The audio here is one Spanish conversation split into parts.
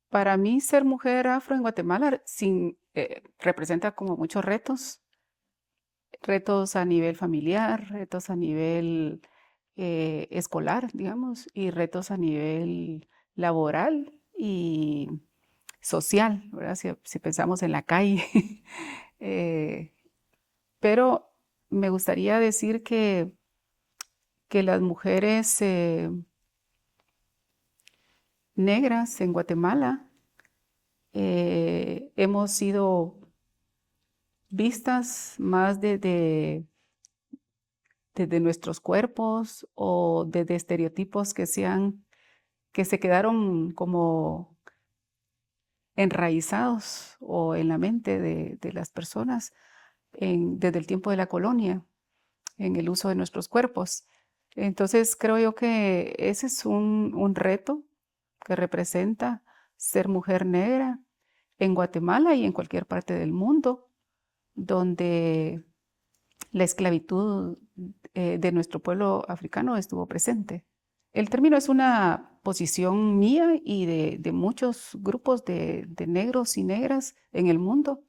Para mí, ser mujer afro en Guatemala representa como muchos retos, retos a nivel familiar, retos a nivel escolar, digamos, y retos a nivel laboral y social, ¿verdad? Si pensamos en la calle. Eh, pero me gustaría decir que las mujeres negras en Guatemala hemos sido vistas más desde nuestros cuerpos o desde estereotipos que se quedaron como enraizados o en la mente de las personas desde el tiempo de la colonia, en el uso de nuestros cuerpos. Entonces creo yo que ese es un reto que representa ser mujer negra en Guatemala y en cualquier parte del mundo, donde la esclavitud de nuestro pueblo africano estuvo presente. El término es una posición mía y de muchos grupos de negros y negras en el mundo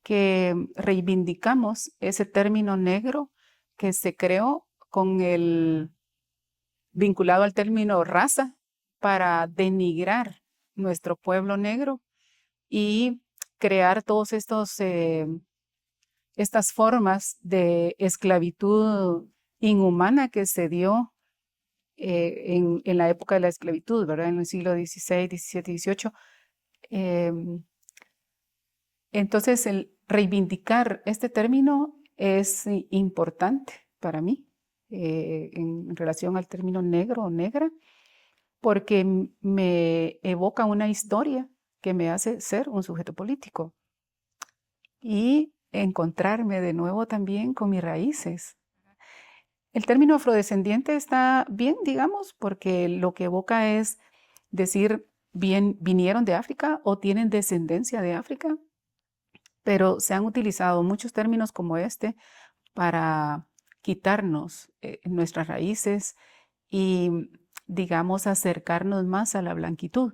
que reivindicamos ese término negro que se creó con el vinculado al término raza para denigrar nuestro pueblo negro y crear todos estas formas de esclavitud inhumana que se dio en la época de la esclavitud, ¿verdad? En el siglo XVI, XVII, XVIII. Em, entonces, el reivindicar este término es importante para mí en relación al término negro o negra, porque me evoca una historia que me hace ser un sujeto político y encontrarme de nuevo también con mis raíces. El término afrodescendiente está bien, digamos, porque lo que evoca es decir, bien, vinieron de África o tienen descendencia de África, pero se han utilizado muchos términos como este para quitarnos nuestras raíces y, digamos, acercarnos más a la blanquitud,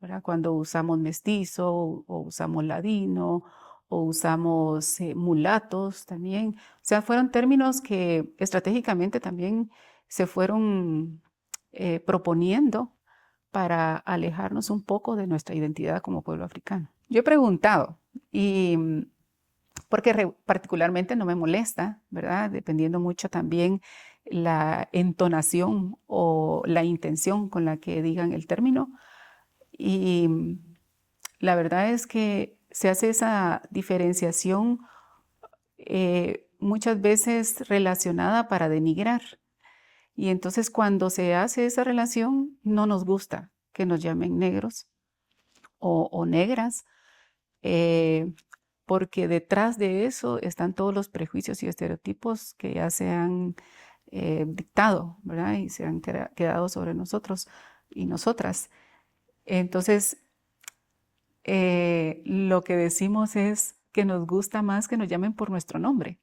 ¿verdad? Cuando usamos mestizo o usamos ladino o usamos mulatos también. O sea, fueron términos que estratégicamente también se fueron proponiendo para alejarnos un poco de nuestra identidad como pueblo africano. Yo he preguntado y porque particularmente no me molesta, ¿verdad? Dependiendo mucho también la entonación o la intención con la que digan el término. Y la verdad es que se hace esa diferenciación muchas veces relacionada para denigrar. Y entonces cuando se hace esa relación, no nos gusta que nos llamen negros o negras, eh, porque detrás de eso están todos los prejuicios y estereotipos que ya se han dictado, ¿verdad? Y se han quedado sobre nosotros y nosotras. Entonces, lo que decimos es que nos gusta más que nos llamen por nuestro nombre,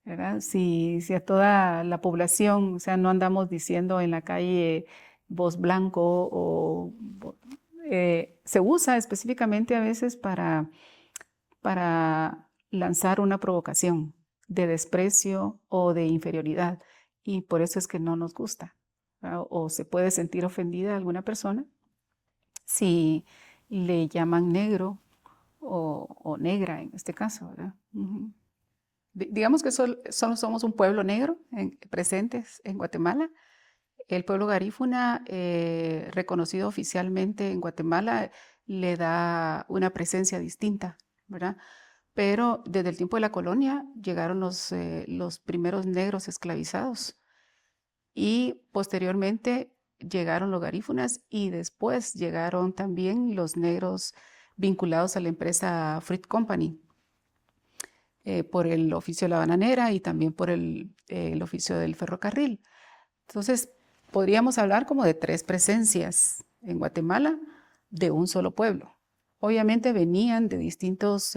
¿verdad? Si a toda la población, o sea, no andamos diciendo en la calle voz blanco o se usa específicamente a veces para lanzar una provocación de desprecio o de inferioridad. Y por eso es que no nos gusta. ¿Verdad? O se puede sentir ofendida alguna persona si le llaman negro o negra en este caso, ¿verdad? Ujú. Digamos que solo somos un pueblo negro presentes en Guatemala. El pueblo garífuna, reconocido oficialmente en Guatemala, le da una presencia distinta, ¿verdad? Pero desde el tiempo de la colonia llegaron los primeros negros esclavizados y posteriormente llegaron los garífunas y después llegaron también los negros vinculados a la empresa Fruit Company por el oficio de la bananera y también por el oficio del ferrocarril. Entonces, podríamos hablar como de tres presencias en Guatemala de un solo pueblo. Obviamente venían de distintos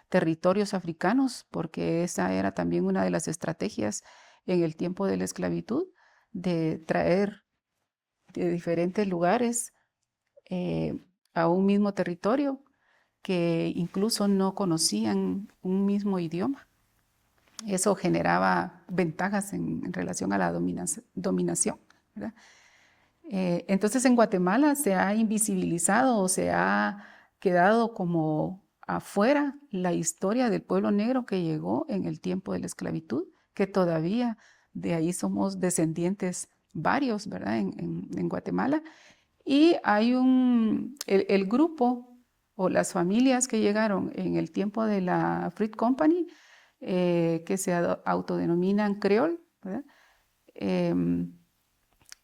territorios africanos, porque esa era también una de las estrategias en el tiempo de la esclavitud, de traer de diferentes lugares a un mismo territorio que incluso no conocían un mismo idioma. Eso generaba ventajas en relación a la dominación, ¿verdad? Entonces en Guatemala se ha invisibilizado o se ha quedado como afuera la historia del pueblo negro que llegó en el tiempo de la esclavitud, que todavía de ahí somos descendientes varios, ¿verdad? En Guatemala. Y hay el grupo o las familias que llegaron en el tiempo de la Fruit Company, que se autodenominan Creole, ¿verdad? Em,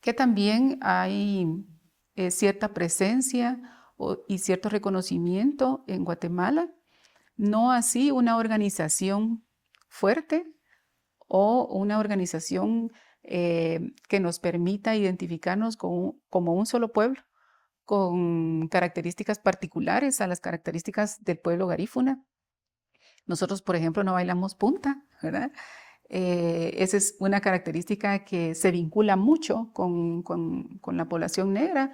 que también hay cierta presencia y cierto reconocimiento en Guatemala, no así una organización fuerte o una organización que nos permita identificarnos como un solo pueblo, con características particulares a las características del pueblo garífuna. Nosotros, por ejemplo, no bailamos punta, ¿verdad? Esa es una característica que se vincula mucho con la población negra.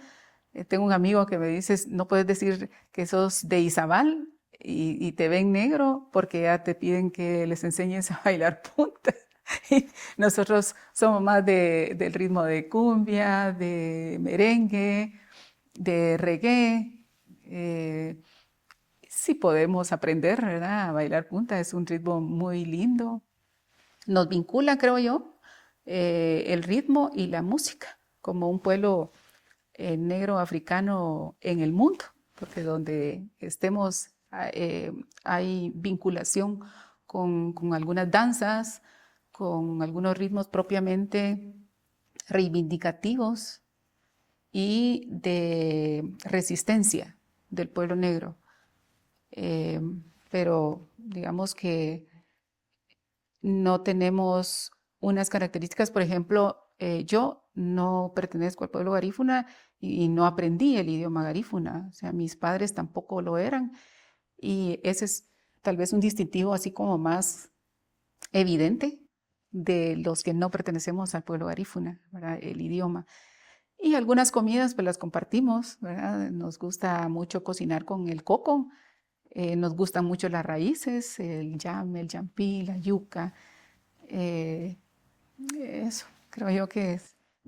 Tengo un amigo que me dice, no puedes decir que sos de Izabal y te ven negro porque ya te piden que les enseñes a bailar punta. Y nosotros somos más del ritmo de cumbia, de merengue, de reggae. Sí podemos aprender, ¿verdad? A bailar punta, es un ritmo muy lindo. Nos vincula, creo yo, el ritmo y la música como un pueblo negro africano en el mundo, porque donde estemos hay vinculación con algunas danzas, con algunos ritmos propiamente reivindicativos y de resistencia del pueblo negro. Eh, pero digamos que no tenemos unas características, por ejemplo, yo no pertenezco al pueblo garífuna y no aprendí el idioma garífuna, o sea, mis padres tampoco lo eran, y ese es tal vez un distintivo así como más evidente de los que no pertenecemos al pueblo garífuna, ¿verdad? El idioma. Y algunas comidas pues las compartimos, ¿verdad? Nos gusta mucho cocinar con el coco, nos gustan mucho las raíces, el yam, el yampí, la yuca. eh, Eso, creo yo que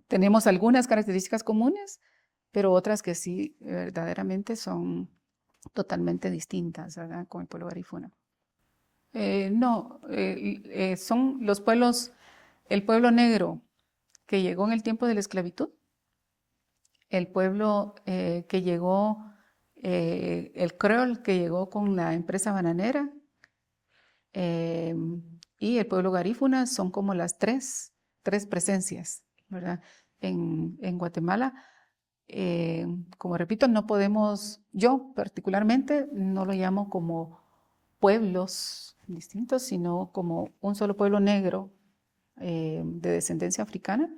tenemos algunas características comunes, pero otras que sí verdaderamente son totalmente distintas, ¿verdad? Con el pueblo garífuna. No, son los pueblos, el pueblo negro que llegó en el tiempo de la esclavitud, el pueblo que llegó, el creol que llegó con la empresa bananera, eh, y el pueblo garífuna son como las tres presencias, ¿verdad? En Guatemala, como repito, no podemos, yo particularmente no lo llamo como pueblos distintos, sino como un solo pueblo negro de descendencia africana,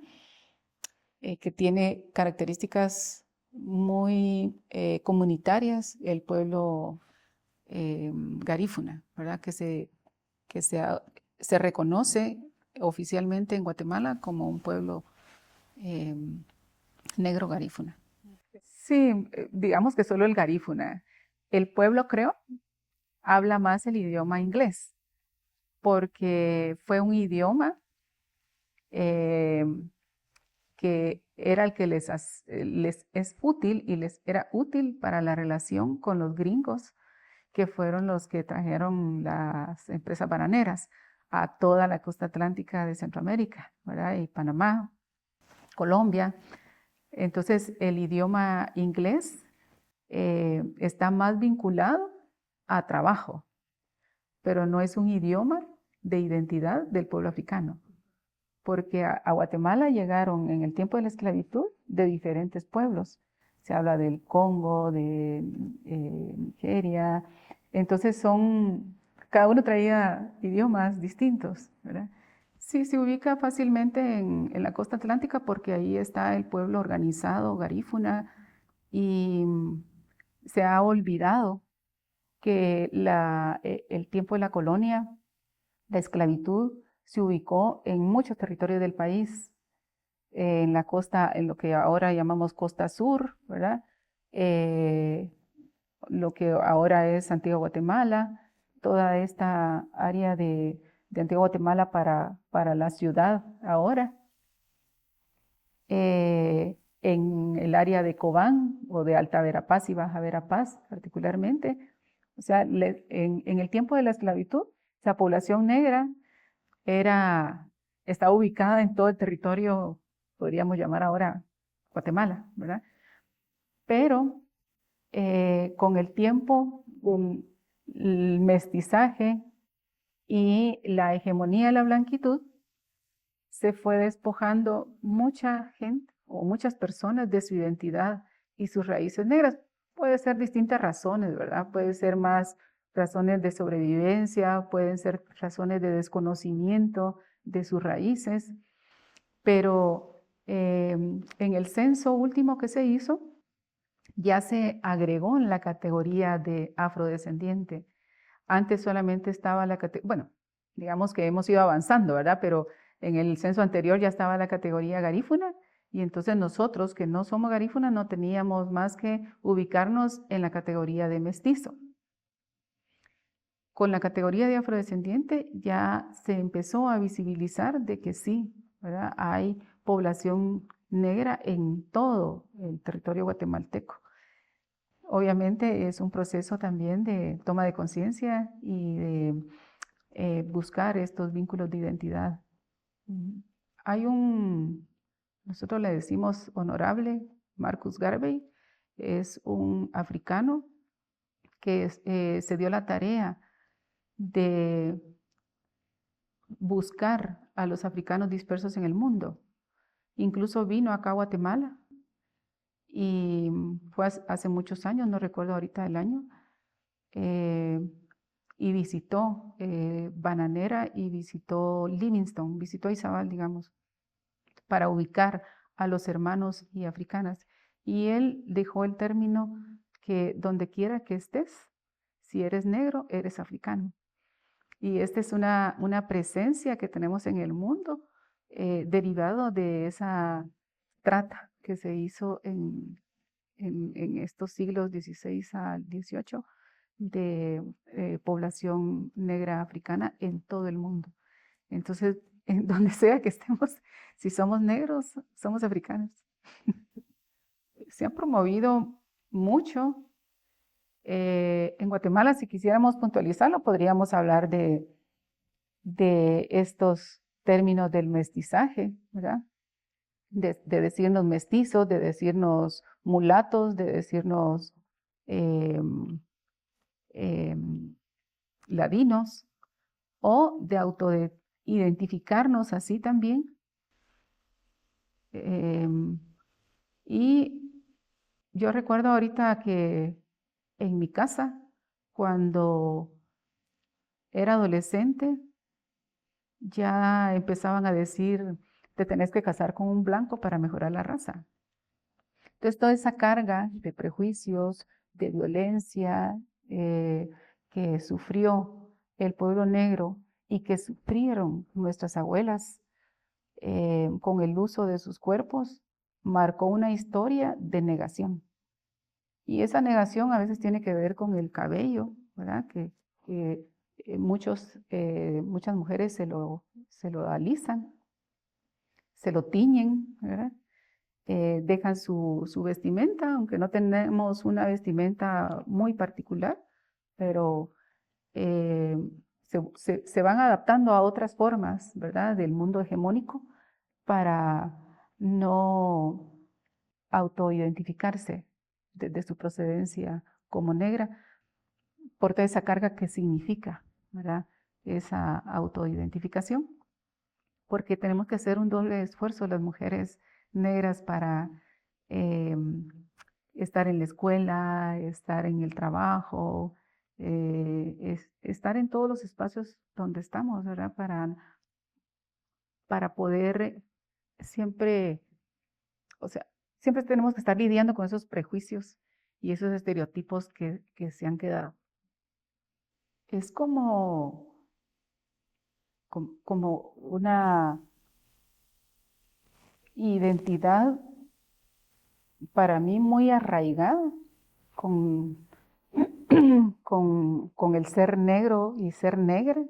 que tiene características muy comunitarias, el pueblo garífuna, ¿verdad? Que se reconoce oficialmente en Guatemala como un pueblo eh, negro garífuna. Sí, digamos que solo el garífuna. El pueblo, creo, habla más el idioma inglés, porque fue un idioma eh, que era el que les es útil y les era útil para la relación con los gringos, que fueron los que trajeron las empresas bananeras a toda la costa atlántica de Centroamérica, ¿verdad? Y Panamá, Colombia. Entonces, el idioma inglés está más vinculado a trabajo, pero no es un idioma de identidad del pueblo africano, porque a Guatemala llegaron en el tiempo de la esclavitud de diferentes pueblos. Se habla del Congo, de Nigeria. Entonces cada uno traía idiomas distintos, ¿verdad? Sí, se ubica fácilmente en la costa atlántica porque ahí está el pueblo organizado, garífuna, y se ha olvidado que el tiempo de la colonia, la esclavitud, se ubicó en muchos territorios del país, en la costa, en lo que ahora llamamos costa sur, ¿verdad? lo que ahora es Antigua Guatemala, toda esta área de Antigua Guatemala para la ciudad ahora. En el área de Cobán o de Alta Verapaz y Baja Verapaz particularmente. O sea, en el tiempo de la esclavitud, la población negra estaba ubicada en todo el territorio, podríamos llamar ahora Guatemala, ¿verdad? Pero con el tiempo, el mestizaje y la hegemonía de la blanquitud, se fue despojando mucha gente o muchas personas de su identidad y sus raíces negras. Puede ser distintas razones, ¿verdad? Puede ser más razones de sobrevivencia, pueden ser razones de desconocimiento de sus raíces, pero en el censo último que se hizo, ya se agregó en la categoría de afrodescendiente. Antes solamente estaba la categoría, bueno, digamos que hemos ido avanzando, ¿verdad? Pero en el censo anterior ya estaba la categoría garífuna y entonces nosotros que no somos garífuna no teníamos más que ubicarnos en la categoría de mestizo. Con la categoría de afrodescendiente ya se empezó a visibilizar de que sí, ¿verdad? Hay población negra en todo el territorio guatemalteco. Obviamente es un proceso también de toma de conciencia y de buscar estos vínculos de identidad. Hay nosotros le decimos honorable, Marcus Garvey, es un africano que se dio la tarea de buscar a los africanos dispersos en el mundo. Incluso vino acá a Guatemala y fue hace muchos años, no recuerdo ahorita el año, y visitó Bananera y visitó Livingston, visitó Izabal, digamos, para ubicar a los hermanos y africanas. Y él dejó el término que donde quiera que estés, si eres negro, eres africano. Y esta es una presencia que tenemos en el mundo derivado de esa trata que se hizo en estos siglos XVI al XVIII de población negra africana en todo el mundo. Entonces, en donde sea que estemos, si somos negros, somos africanos. Se ha promovido mucho. En Guatemala, si quisiéramos puntualizarlo, podríamos hablar de estos términos del mestizaje, ¿verdad? De decirnos mestizos, de decirnos mulatos, de decirnos ladinos, o de autoidentificarnos así también. Y yo recuerdo ahorita que en mi casa, cuando era adolescente, ya empezaban a decir, te tenés que casar con un blanco para mejorar la raza. Entonces, toda esa carga de prejuicios, de violencia que sufrió el pueblo negro y que sufrieron nuestras abuelas con el uso de sus cuerpos, marcó una historia de negación. Y esa negación a veces tiene que ver con el cabello, ¿verdad? Que muchas mujeres se lo alisan, se lo tiñen, ¿verdad? Dejan su vestimenta, aunque no tenemos una vestimenta muy particular, pero eh, se van adaptando a otras formas, ¿verdad? Del mundo hegemónico para no autoidentificarse de su procedencia como negra por toda esa carga que significa, ¿verdad? Esa autoidentificación, porque tenemos que hacer un doble esfuerzo las mujeres negras para estar en la escuela, estar en el trabajo, estar en todos los espacios donde estamos, ¿verdad? Para poder siempre, o sea, siempre tenemos que estar lidiando con esos prejuicios y esos estereotipos que se han quedado. Es como una identidad para mí muy arraigada con, con el ser negro y ser negra,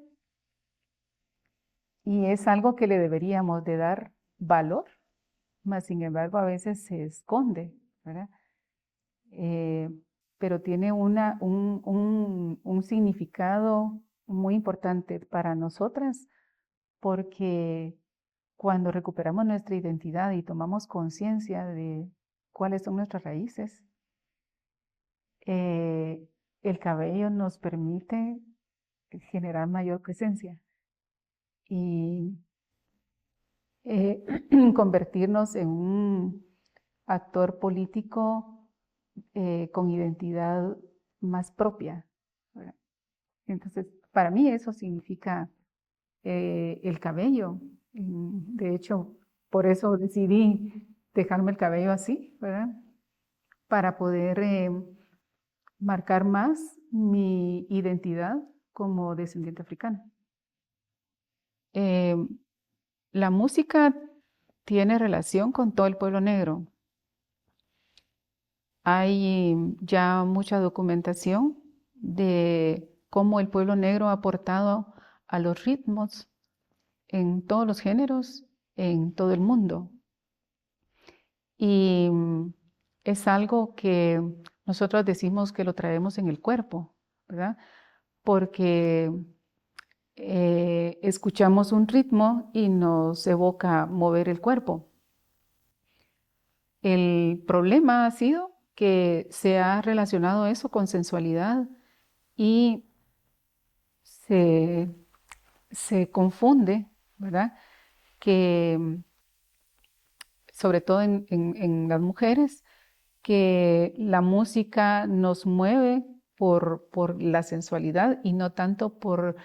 y es algo que le deberíamos de dar valor, mas sin embargo a veces se esconde, ¿verdad? Eh, pero tiene un significado muy importante para nosotras, porque cuando recuperamos nuestra identidad y tomamos conciencia de cuáles son nuestras raíces, el cabello nos permite generar mayor presencia y eh, convertirnos en un actor político con identidad más propia, ¿verdad? Entonces, para mí eso significa el cabello. De hecho, por eso decidí dejarme el cabello así, ¿verdad? Para poder marcar más mi identidad como descendiente africana. Eh, la música tiene relación con todo el pueblo negro. Hay ya mucha documentación de cómo el pueblo negro ha aportado a los ritmos en todos los géneros, en todo el mundo. Y es algo que nosotros decimos que lo traemos en el cuerpo, ¿verdad? Porque escuchamos un ritmo y nos evoca mover el cuerpo. El problema ha sido que se ha relacionado eso con sensualidad y se, se confunde, ¿verdad? Que sobre todo en las mujeres, que la música nos mueve por la sensualidad y no tanto por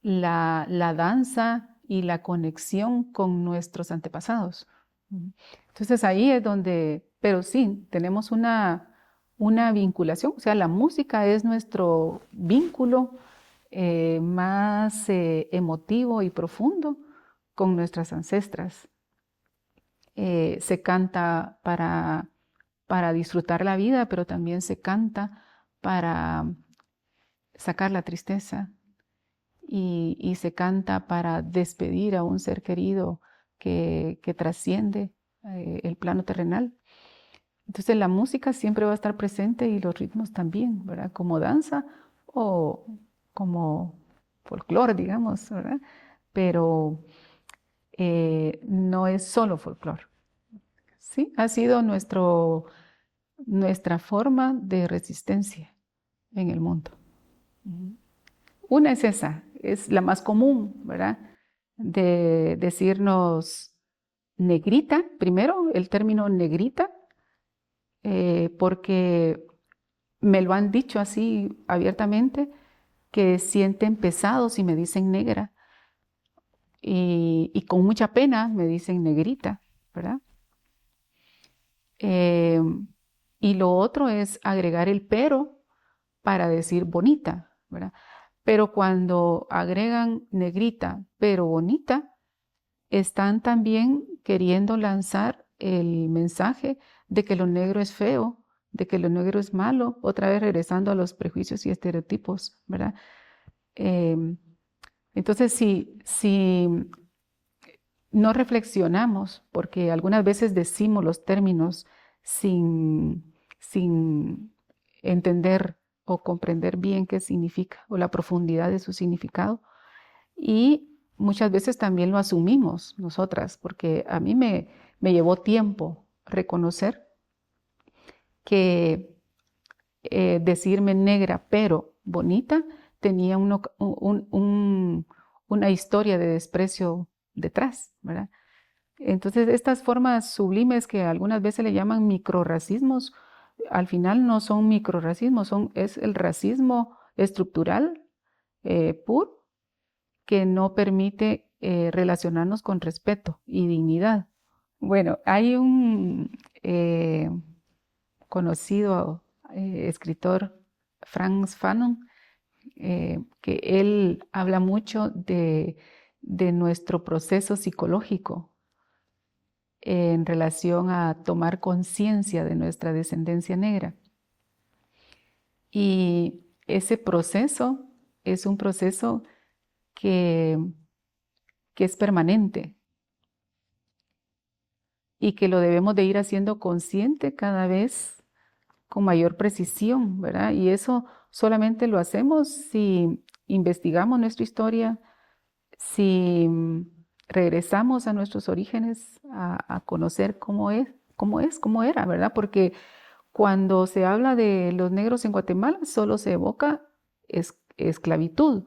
la danza y la conexión con nuestros antepasados. Entonces ahí es donde, pero sí, tenemos una vinculación, o sea, la música es nuestro vínculo más emotivo y profundo con nuestras ancestras. Se canta para disfrutar la vida, pero también se canta para sacar la tristeza y se canta para despedir a un ser querido que trasciende el plano terrenal. Entonces la música siempre va a estar presente y los ritmos también, ¿verdad? Como danza o como folclore, digamos, ¿verdad? Pero no es solo folclore. Sí, ha sido nuestra forma de resistencia en el mundo. Una es esa, es la más común, ¿verdad? De decirnos negrita, primero el término negrita, porque me lo han dicho así abiertamente, que sienten pesado si me dicen negra y con mucha pena me dicen negrita, ¿verdad? Eh, y lo otro es agregar el pero para decir bonita, ¿verdad? Pero cuando agregan negrita, pero bonita, están también queriendo lanzar el mensaje de que lo negro es feo, de que lo negro es malo, otra vez regresando a los prejuicios y estereotipos, ¿verdad? Eh, entonces, si no reflexionamos, porque algunas veces decimos los términos sin entender o comprender bien qué significa o la profundidad de su significado. Y muchas veces también lo asumimos nosotras, porque a mí me llevó tiempo reconocer que decirme negra pero bonita tenía una historia de desprecio detrás, ¿verdad? Entonces, estas formas sublimes que algunas veces le llaman microrracismos, al final no son microrracismos, es el racismo estructural puro que no permite relacionarnos con respeto y dignidad. Bueno, hay un conocido escritor, Frantz Fanon, que él habla mucho de nuestro proceso psicológico en relación a tomar conciencia de nuestra descendencia negra. Y ese proceso es un proceso que es permanente y que lo debemos de ir haciendo consciente cada vez con mayor precisión, ¿verdad? Y eso solamente lo hacemos si investigamos nuestra historia, si regresamos a nuestros orígenes a conocer cómo era, ¿verdad? Porque cuando se habla de los negros en Guatemala, solo se evoca esclavitud.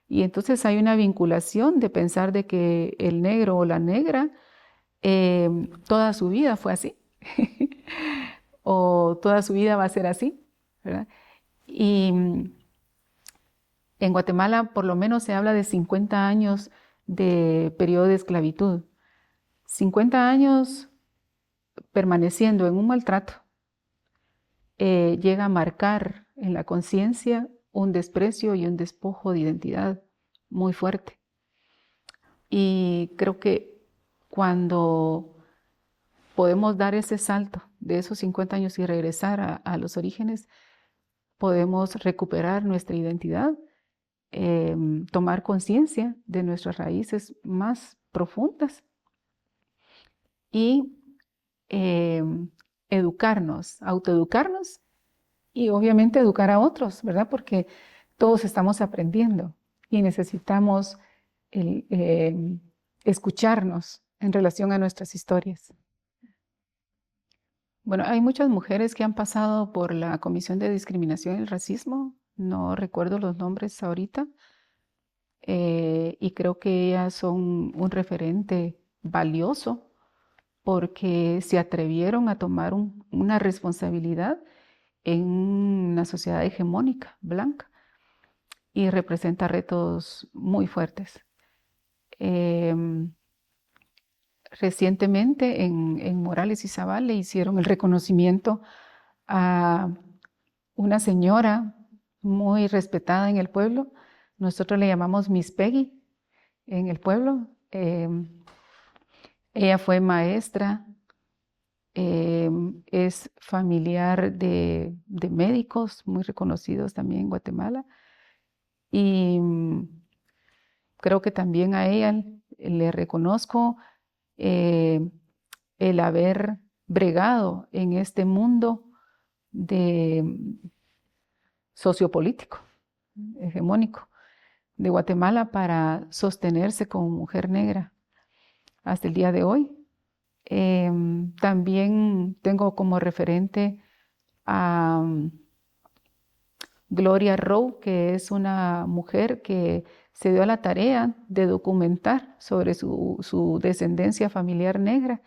Y entonces hay una vinculación de pensar de que el negro o la negra toda su vida fue así, o toda su vida va a ser así, ¿verdad? Y en Guatemala por lo menos se habla de 50 años de periodo de esclavitud. 50 años permaneciendo en un maltrato llega a marcar en la conciencia un desprecio y un despojo de identidad muy fuerte. Y creo que cuando podemos dar ese salto de esos 50 años y regresar a los orígenes, podemos recuperar nuestra identidad, tomar conciencia de nuestras raíces más profundas y educarnos, autoeducarnos y obviamente educar a otros, ¿verdad? Porque todos estamos aprendiendo y necesitamos escucharnos en relación a nuestras historias. Bueno, hay muchas mujeres que han pasado por la Comisión de Discriminación y Racismo, no recuerdo los nombres ahorita, y creo que ellas son un referente valioso porque se atrevieron a tomar una responsabilidad en una sociedad hegemónica, blanca, y representa retos muy fuertes. Recientemente en Morales y Zabal le hicieron el reconocimiento a una señora muy respetada en el pueblo. Nosotros le llamamos Miss Peggy en el pueblo. Ella fue maestra, es familiar de médicos muy reconocidos también en Guatemala. Y creo que también a ella le reconozco el haber bregado en este mundo de sociopolítico, hegemónico de Guatemala para sostenerse como mujer negra hasta el día de hoy. También tengo como referente a Gloria Rowe, que es una mujer que se dio a la tarea de documentar sobre su descendencia familiar negra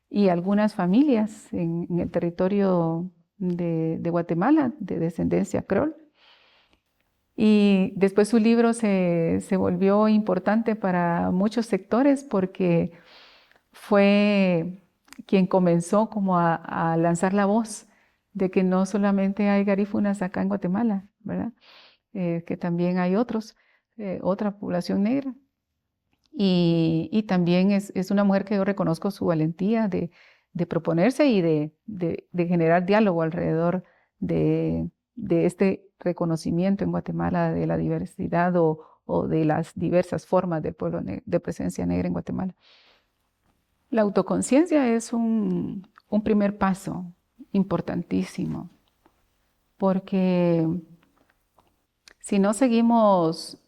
y algunas familias en el territorio de Guatemala de descendencia Kroll. Y después su libro se volvió importante para muchos sectores porque fue quien comenzó como a lanzar la voz de que no solamente hay garífunas acá en Guatemala, ¿verdad? Que también hay otra población negra. Y también es una mujer que yo reconozco su valentía de proponerse y de generar diálogo alrededor de este reconocimiento en Guatemala de la diversidad o de las diversas formas del pueblo de presencia negra en Guatemala. La autoconciencia es un primer paso importantísimo, porque si no seguimos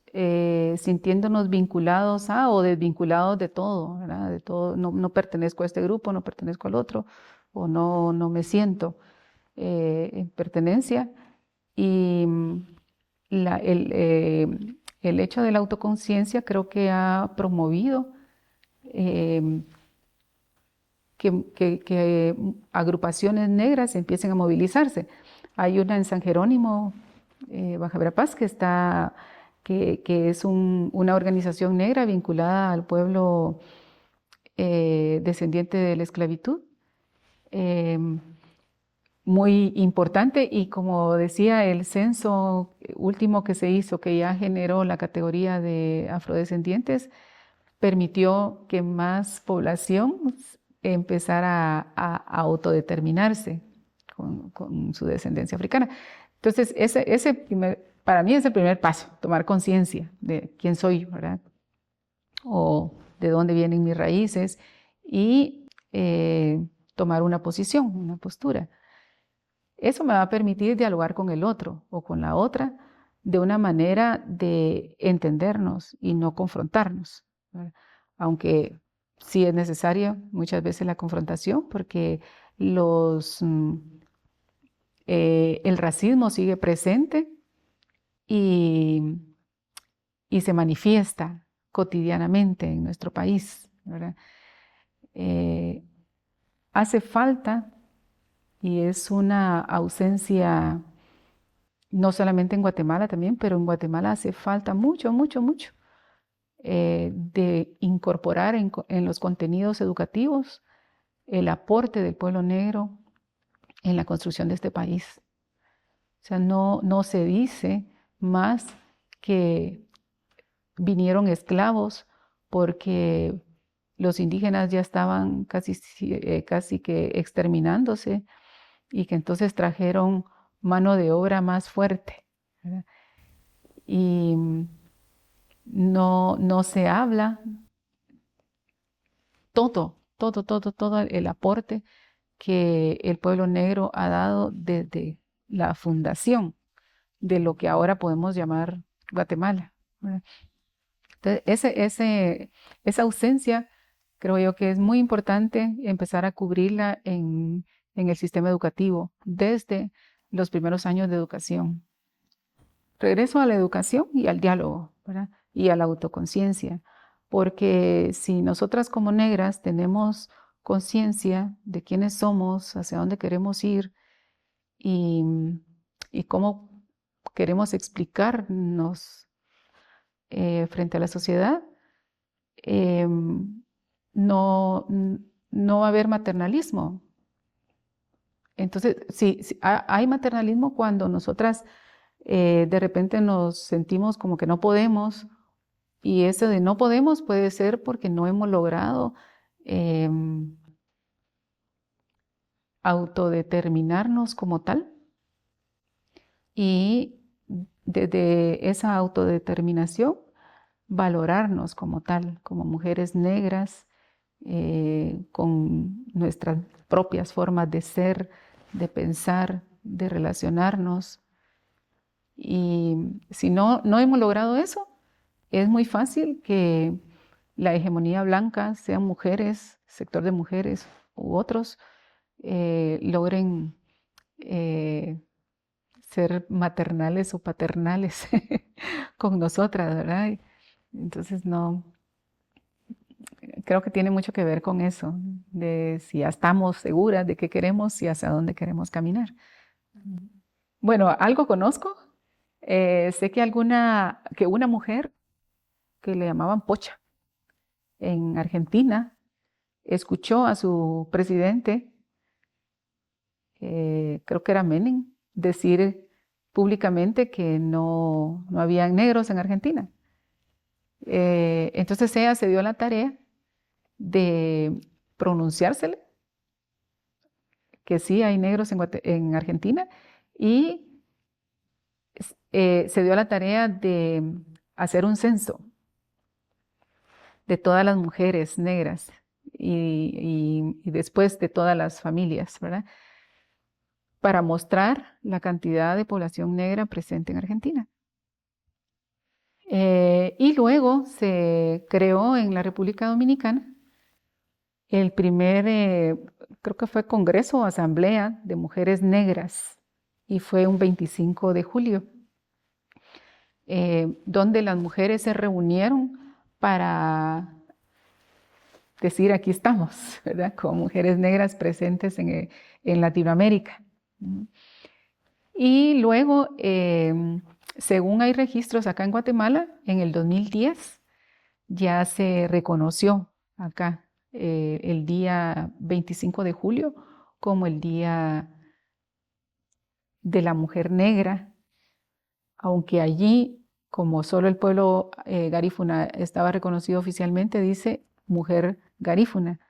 sintiéndonos vinculados o desvinculados de todo, ¿verdad? De todo, no pertenezco a este grupo, no pertenezco al otro, o no me siento en pertenencia. Y el hecho de la autoconciencia creo que ha promovido que agrupaciones negras empiecen a movilizarse. Hay una en San Jerónimo, Baja Verapaz, que es una organización negra vinculada al pueblo descendiente de la esclavitud, muy importante, y como decía, el censo último que se hizo, que ya generó la categoría de afrodescendientes, permitió que más población empezara a autodeterminarse con su descendencia africana. Entonces, ese primer para mí es el primer paso, tomar conciencia de quién soy, ¿verdad? O de dónde vienen mis raíces y tomar una posición, una postura. Eso me va a permitir dialogar con el otro o con la otra de una manera de entendernos y no confrontarnos, ¿verdad? Aunque sí es necesaria muchas veces la confrontación porque el racismo sigue presente y, y se manifiesta cotidianamente en nuestro país, ¿verdad? Hace falta, y es una ausencia no solamente en Guatemala también, pero en Guatemala hace falta mucho, mucho, mucho de incorporar en los contenidos educativos el aporte del pueblo negro en la construcción de este país. O sea, no se dice más que vinieron esclavos porque los indígenas ya estaban casi que exterminándose y que entonces trajeron mano de obra más fuerte, ¿verdad? Y no se habla todo el aporte que el pueblo negro ha dado desde la fundación de lo que ahora podemos llamar Guatemala, ¿verdad? Entonces, esa ausencia creo yo que es muy importante empezar a cubrirla en el sistema educativo desde los primeros años de educación. Regreso a la educación y al diálogo, ¿verdad? Y a la autoconciencia, porque si nosotras como negras tenemos conciencia de quiénes somos, hacia dónde queremos ir y, y cómo queremos explicarnos frente a la sociedad, eh, no va a haber maternalismo. Entonces, sí, hay maternalismo cuando nosotras de repente nos sentimos como que no podemos, y eso de no podemos puede ser porque no hemos logrado eh, autodeterminarnos como tal, y desde esa autodeterminación valorarnos como tal, como mujeres negras, con nuestras propias formas de ser, de pensar, de relacionarnos. Y si no hemos logrado eso, es muy fácil que la hegemonía blanca, sean mujeres, sector de mujeres u otros, logren ser maternales o paternales con nosotras, ¿verdad? Entonces creo que tiene mucho que ver con eso, de si ya estamos seguras de qué queremos y hacia dónde queremos caminar. Bueno, algo conozco. Sé que una mujer que le llamaban Pocha en Argentina escuchó a su presidente, creo que era Menem, decir públicamente que no habían negros en Argentina. Entonces ella se dio la tarea de pronunciársele que sí hay negros en Argentina, y se dio la tarea de hacer un censo de todas las mujeres negras y después de todas las familias, ¿verdad? Para mostrar la cantidad de población negra presente en Argentina. Y luego se creó en la República Dominicana el primer, creo que fue Congreso o Asamblea de Mujeres Negras, y fue un 25 de julio, donde las mujeres se reunieron para decir aquí estamos, ¿verdad? Como mujeres negras presentes en Latinoamérica. Y luego, según hay registros acá en Guatemala, en el 2010 ya se reconoció acá el día 25 de julio como el Día de la Mujer Negra, aunque allí, como solo el pueblo garífuna estaba reconocido oficialmente, dice mujer garífuna,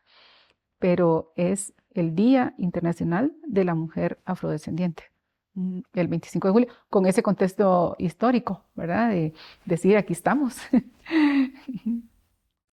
pero es el Día Internacional de la Mujer Afrodescendiente. el 25 de julio, con ese contexto histórico, ¿verdad? De decir, aquí estamos.